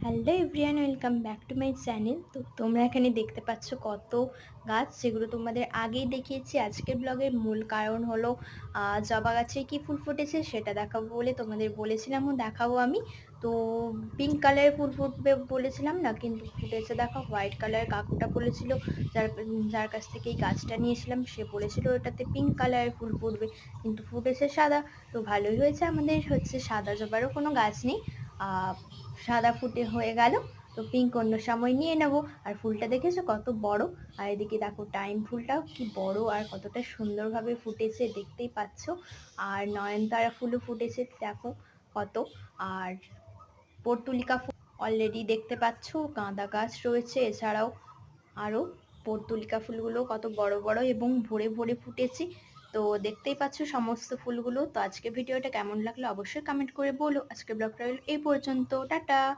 Hello everyone, welcome back to my channel. তো তোমরা এখানে দেখতে পাচ্ছ কত গাছ, যেগুলো তোমাদের আগেই দেখিয়েছি। আজকের ব্লগের মূল কারণ হলো জবা গাছে কি ফুল ফুটেছে সেটা দেখাবো বলে তোমাদের বলেছিলাম, ও দেখাবো আমি। তো পিঙ্ক কালারের ফুল ফুটবে বলেছিলাম না, কিন্তু ফুটেছে দেখো হোয়াইট কালারের। কাকুটা বলেছিল, যার যার কাছ থেকে এই গাছটা নিয়েছিলাম, সে বলেছিল ওটাতে পিঙ্ক কালারের ফুল ফুটবে, কিন্তু ফুটেছে সাদা। তো ভালোই হয়েছে, আমাদের হচ্ছে সাদা জবারও কোনো গাছ নেই, সাদা ফুটে হয়ে গেল। তো পিঙ্ক অন্য সময় নিয়ে নেব। আর ফুলটা দেখেছো কত বড়, আর এদিকে দেখো টাইম ফুলটাও কি বড় আর কতটা সুন্দরভাবে ফুটেছে দেখতেই পাচ্ছ। আর নয়নতারা ফুলও ফুটেছে দেখো কত। আর পর্তুলিকা ফুল অলরেডি দেখতে পাচ্ছ, গাঁদা গাছ রয়েছে, এছাড়াও আরো পর্তুলিকা ফুলগুলো কত বড় বড় এবং ভরে ভরে ফুটেছে। তো দেখতেই পাচ্ছ সমস্ত ফুলগুলো। তো আজকে ভিডিওটা কেমন লাগলো অবশ্যই কমেন্ট করে বলো। আজকে ব্লগটা এই পর্যন্ত, টাটা।